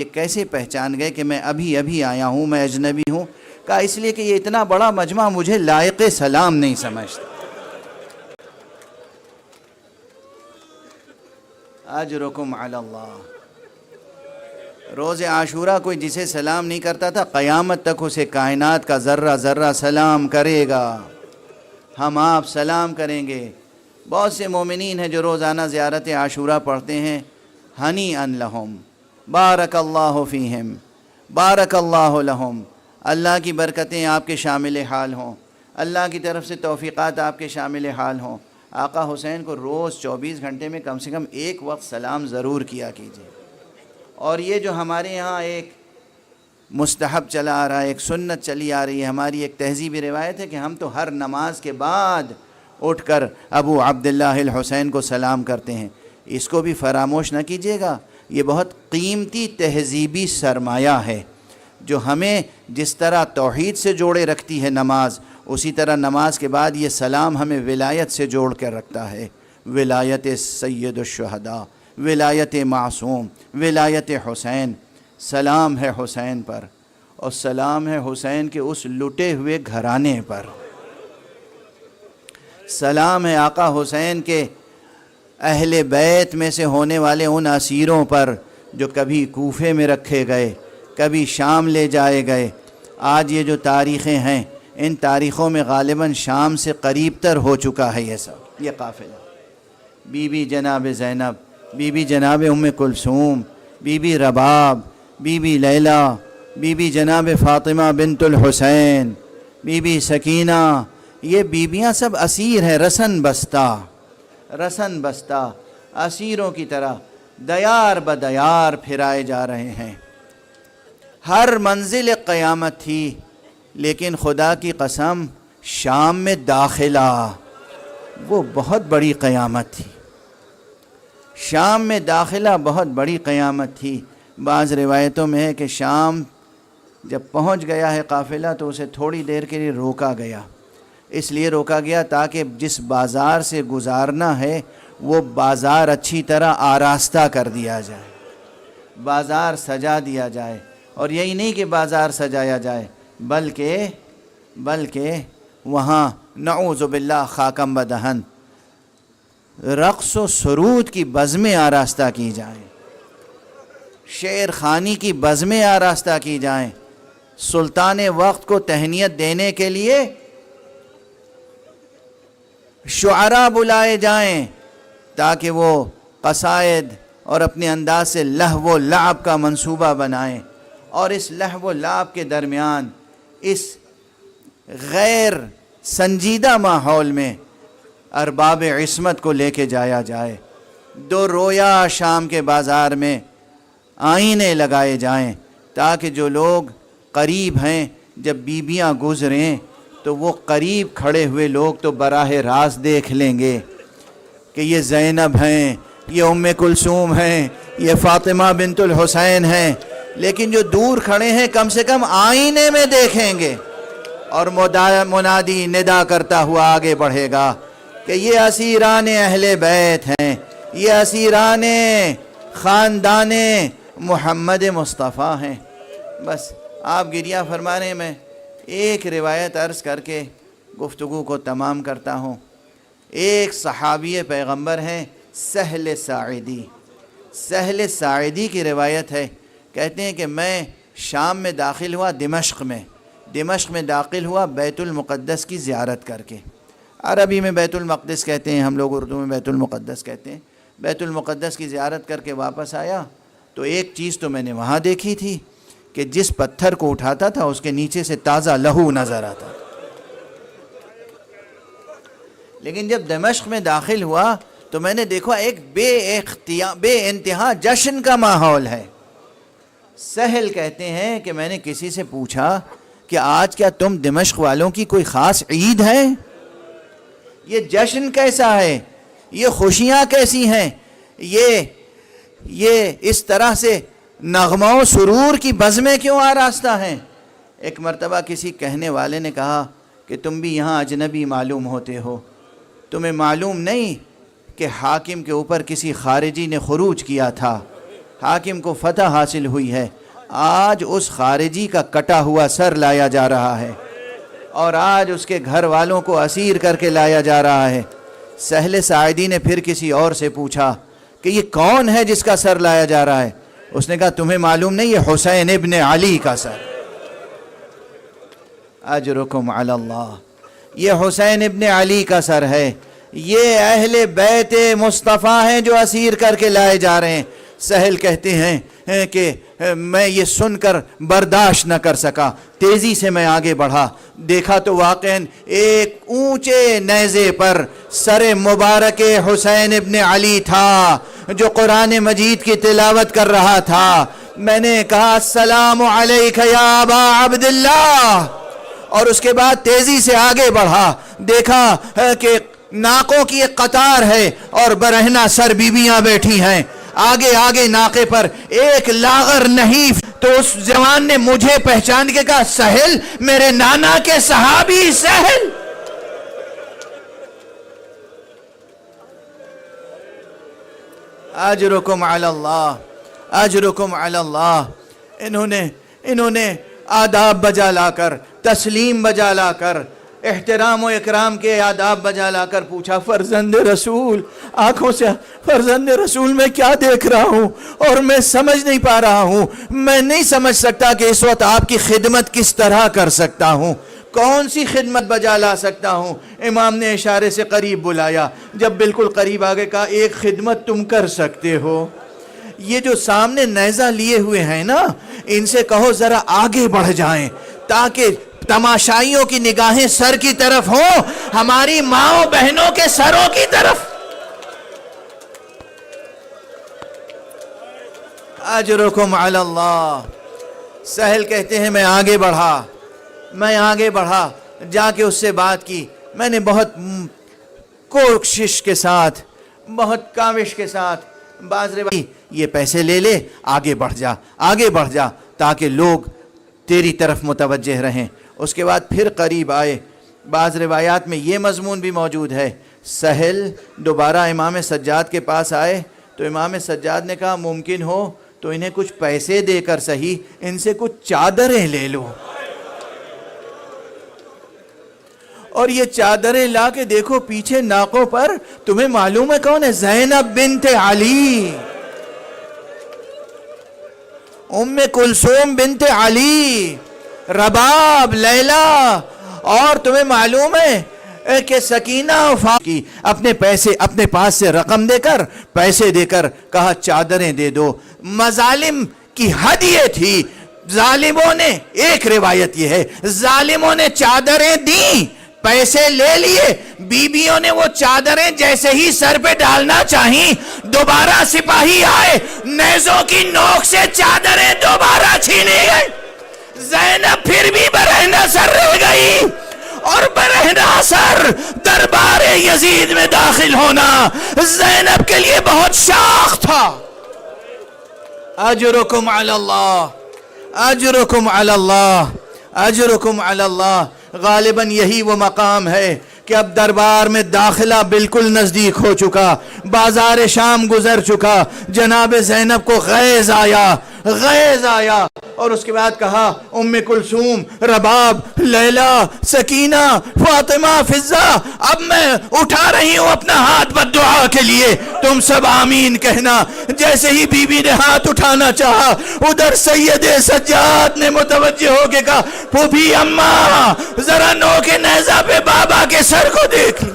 یہ کیسے پہچان گئے کہ میں ابھی ابھی آیا ہوں، میں اجنبی ہوں؟ کہا اس لیے کہ یہ اتنا بڑا مجمع مجھے لائق سلام نہیں سمجھتا۔ اجرکم علی اللہ۔ روز عاشورہ کوئی جسے سلام نہیں کرتا تھا، قیامت تک اسے کائنات کا ذرہ ذرہ سلام کرے گا۔ ہم آپ سلام کریں گے۔ بہت سے مومنین ہیں جو روزانہ زیارت عاشورہ پڑھتے ہیں، ہنی ان لہم، بارک اللہ فیہم، بارک اللہ لہم، اللہ کی برکتیں آپ کے شامل حال ہوں، اللہ کی طرف سے توفیقات آپ کے شامل حال ہوں۔ آقا حسین کو روز 24 گھنٹے میں کم سے کم ایک وقت سلام ضرور کیا کیجیے۔ اور یہ جو ہمارے یہاں ایک مستحب چلا آ رہا ہے، ایک سنت چلی آ رہی ہے، ہماری ایک تہذیبی روایت ہے کہ ہم تو ہر نماز کے بعد اٹھ کر ابو عبداللہ الحسین کو سلام کرتے ہیں، اس کو بھی فراموش نہ کیجیے گا۔ یہ بہت قیمتی تہذیبی سرمایہ ہے جو ہمیں جس طرح توحید سے جوڑے رکھتی ہے نماز، اسی طرح نماز کے بعد یہ سلام ہمیں ولایت سے جوڑ کر رکھتا ہے۔ ولایت سید الشہداء، ولایت معصوم، ولایت حسین۔ سلام ہے حسین پر، اور سلام ہے حسین کے اس لٹے ہوئے گھرانے پر۔ سلام ہے آقا حسین کے اہل بیت میں سے ہونے والے ان اسیروں پر جو کبھی کوفے میں رکھے گئے، کبھی شام لے جائے گئے۔ آج یہ جو تاریخیں ہیں، ان تاریخوں میں غالباً شام سے قریب تر ہو چکا ہے یہ سب، یہ قافلہ۔ بی بی جناب زینب، بی بی جناب ام کلثوم، بی بی رباب، بی بی لیلہ، بی بی جناب فاطمہ بنت الحسین، بی بی سکینہ، یہ بیویاں سب اسیر ہیں، رسن بستہ، رسن بستہ، اسیروں کی طرح دیار بدیار پھرائے جا رہے ہیں۔ ہر منزل ایک قیامت تھی، لیکن خدا کی قسم شام میں داخلہ وہ بہت بڑی قیامت تھی۔ شام میں داخلہ بہت بڑی قیامت تھی۔ بعض روایتوں میں ہے کہ شام جب پہنچ گیا ہے قافلہ تو اسے تھوڑی دیر کے لیے روکا گیا، اس لیے روکا گیا تاکہ جس بازار سے گزارنا ہے وہ بازار اچھی طرح آراستہ کر دیا جائے، بازار سجا دیا جائے۔ اور یہی نہیں کہ بازار سجایا جائے، بلکہ وہاں نعوذ باللہ خاکم بدہن رقص و سرود کی بزمیں آراستہ کی جائیں، شعر خوانی کی بزمیں آراستہ کی جائیں، سلطان وقت کو تہنیت دینے کے لیے شعراء بلائے جائیں تاکہ وہ قصائد اور اپنے انداز سے لہو و لعب کا منصوبہ بنائیں، اور اس لہو و لعب کے درمیان اس غیر سنجیدہ ماحول میں ارباب عصمت کو لے کے جایا جائے۔ دو رویا شام کے بازار میں آئینے لگائے جائیں تاکہ جو لوگ قریب ہیں جب بیویاں گزریں تو وہ قریب کھڑے ہوئے لوگ تو براہ راست دیکھ لیں گے کہ یہ زینب ہیں، یہ ام کلثوم ہیں، یہ فاطمہ بنت الحسین ہیں، لیکن جو دور کھڑے ہیں کم سے کم آئینے میں دیکھیں گے، اور منادی ندا کرتا ہوا آگے بڑھے گا کہ یہ اسیران اہل بیت ہیں، یہ اسیران خاندان محمد مصطفیٰ ہیں۔ بس آپ گریہ فرمانے میں ایک روایت عرض کر کے گفتگو کو تمام کرتا ہوں۔ ایک صحابی پیغمبر ہیں سہل ساعدی، سہل ساعدی کی روایت ہے، کہتے ہیں کہ میں شام میں داخل ہوا، دمشق میں داخل ہوا بیت المقدس کی زیارت کر کے۔ عربی میں بیت المقدس کہتے ہیں، ہم لوگ اردو میں بیت المقدس کہتے ہیں۔ بیت المقدس کی زیارت کر کے واپس آیا تو ایک چیز تو میں نے وہاں دیکھی تھی کہ جس پتھر کو اٹھاتا تھا اس کے نیچے سے تازہ لہو نظر آتا تھا، لیکن جب دمشق میں داخل ہوا تو میں نے دیکھا ایک بے انتہا جشن کا ماحول ہے۔ سہل کہتے ہیں کہ میں نے کسی سے پوچھا کہ آج کیا تم دمشق والوں کی کوئی خاص عید ہے؟ یہ جشن کیسا ہے؟ یہ خوشیاں کیسی ہیں؟ یہ اس طرح سے نغمہ و سرور کی بزمیں کیوں آراستہ ہیں؟ ایک مرتبہ کسی کہنے والے نے کہا کہ تم بھی یہاں اجنبی معلوم ہوتے ہو، تمہیں معلوم نہیں کہ حاکم کے اوپر کسی خارجی نے خروج کیا تھا، حاکم کو فتح حاصل ہوئی ہے، آج اس خارجی کا کٹا ہوا سر لایا جا رہا ہے اور آج اس کے گھر والوں کو اسیر کر کے لایا جا رہا ہے۔ سہل ساعدی نے پھر کسی اور سے پوچھا کہ یہ کون ہے جس کا سر لایا جا رہا ہے؟ اس نے کہا تمہیں معلوم نہیں، یہ حسین ابن علی کا سر۔ اجرکم علی اللہ، یہ حسین ابن علی کا سر ہے، یہ اہل بیت مصطفیٰ ہیں جو اسیر کر کے لائے جا رہے ہیں۔ سہل کہتے ہیں کہ میں یہ سن کر برداشت نہ کر سکا، تیزی سے میں آگے بڑھا، دیکھا تو واقعاً ایک اونچے نیزے پر سر مبارک حسین ابن علی تھا جو قرآن مجید کی تلاوت کر رہا تھا۔ میں نے کہا السلام علیک یا ابا عبداللہ، اور اس کے بعد تیزی سے آگے بڑھا، دیکھا کہ ناکوں کی ایک قطار ہے اور برہنہ سر بیویاں بیٹھی ہیں، آگے آگے ناکے پر ایک لاغر نحیف۔ تو اس جوان نے مجھے پہچان کے کہا سہل، میرے نانا کے صحابی سہل۔ اجرکم علی اللہ، اجرکم علی اللہ۔ انہوں نے آداب بجا لا کر، تسلیم بجا لا کر، احترام و اکرام کے آداب بجا لا کر پوچھا فرزند رسول، آنکھوں سے فرزند رسول میں کیا دیکھ رہا ہوں اور میں سمجھ نہیں پا رہا ہوں، میں نہیں سمجھ سکتا کہ اس وقت آپ کی خدمت کس طرح کر سکتا ہوں، کون سی خدمت بجا لا سکتا ہوں۔ امام نے اشارے سے قریب بلایا، جب بالکل قریب آگے کہا ایک خدمت تم کر سکتے ہو، یہ جو سامنے نیزہ لیے ہوئے ہیں نا، ان سے کہو ذرا آگے بڑھ جائیں تاکہ تماشائیوں کی نگاہیں سر کی طرف ہوں، ہماری ماں بہنوں کے سروں کی طرف۔ اجرکم علی اللہ۔ سہل کہتے ہیں میں آگے بڑھا، جا کے اس سے بات کی۔ میں نے بہت کوشش کے ساتھ، بہت کاوش کے ساتھ یہ پیسے لے آگے بڑھ جا تاکہ لوگ تیری طرف متوجہ رہیں۔ اس کے بعد پھر قریب آئے۔ بعض روایات میں یہ مضمون بھی موجود ہے، سہل دوبارہ امام سجاد کے پاس آئے تو امام سجاد نے کہا ممکن ہو تو انہیں کچھ پیسے دے کر صحیح ان سے کچھ چادریں لے لو، اور یہ چادریں لا کے دیکھو پیچھے ناکوں پر، تمہیں معلوم ہے کون ہے؟ زینب بنت علی، ام کلثوم بنت علی، رباب، لیلا۔ اور تمہیں معلوم ہے کہ سکینہ کی اپنے پیسے اپنے پاس سے رقم دے کر، پیسے دے کر کہا چادریں دے دو۔ مظالم کی حد یہ تھی، ظالموں نے، ایک روایت یہ ہے ظالموں نے چادریں دیں، پیسے لے لیے، بیویوں نے وہ چادریں جیسے ہی سر پہ ڈالنا چاہیں، دوبارہ سپاہی آئے، نیزوں کی نوک سے چادریں دوبارہ چھینے گئے۔ زینب پھر بھی برہنہ سر رہ گئی، اور برہنہ سر دربار یزید میں داخل ہونا زینب کے لیے بہت شاخ تھا۔ اجرکم علی اللہ، اجرکم علی اللہ، اجرکم علی اللہ۔ غالباً یہی وہ مقام ہے کہ اب دربار میں داخلہ بالکل نزدیک ہو چکا، بازار شام گزر چکا، جناب زینب کو غیظ آیا، اور اس کے بعد کہا ام کلثوم، رباب، لیلا، سکینہ، فاطمہ، فضہ، اب میں اٹھا رہی ہوں اپنا ہاتھ بددعا کے لیے، تم سب آمین کہنا۔ جیسے ہی بی بی نے ہاتھ اٹھانا چاہا، ادھر سید سجاد نے متوجہ ہو کے کہا پھوپھی اماں ذرا نوک نیزہ پہ بابا کے سر کو دیکھ لی۔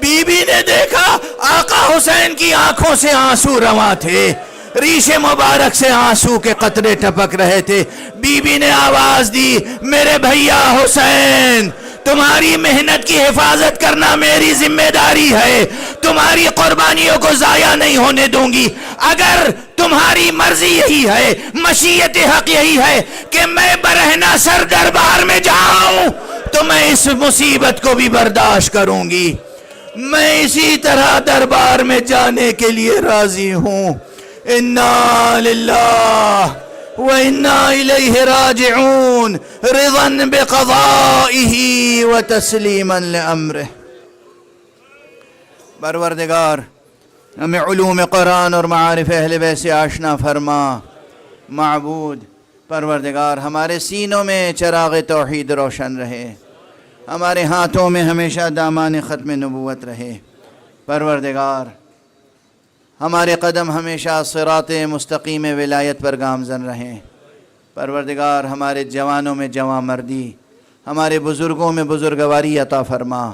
بی بی نے دیکھا آقا حسین کی آنکھوں سے آنسو رواں تھے، ریش مبارک سے آنسو کے قطرے ٹپک رہے تھے۔ بی بی نے آواز دی میرے بھیا حسین، تمہاری محنت کی حفاظت کرنا میری ذمہ داری ہے، تمہاری قربانیوں کو ضائع نہیں ہونے دوں گی۔ اگر تمہاری مرضی یہی ہے، مشیت حق یہی ہے کہ میں برہنہ سر دربار میں جاؤں، تو میں اس مصیبت کو بھی برداشت کروں گی، میں اسی طرح دربار میں جانے کے لیے راضی ہوں۔ انا للہ وَإِنَّا إِلَيْهِ رَاجِعُونَ رِضًا بِقَضَائِهِ وَتَسْلِيمًا لِأَمْرِهِ۔ پروردگار ہمیں علوم قرآن اور معارف اہل بیت سے آشنا فرما۔ معبود پروردگار ہمارے سینوں میں چراغ توحید روشن رہے، ہمارے ہاتھوں میں ہمیشہ دامان ختم نبوت رہے۔ پروردگار ہمارے قدم ہمیشہ صراط مستقیم ولایت پر گامزن رہیں۔ پروردگار ہمارے جوانوں میں جواں مردی، ہمارے بزرگوں میں بزرگواری عطا فرما۔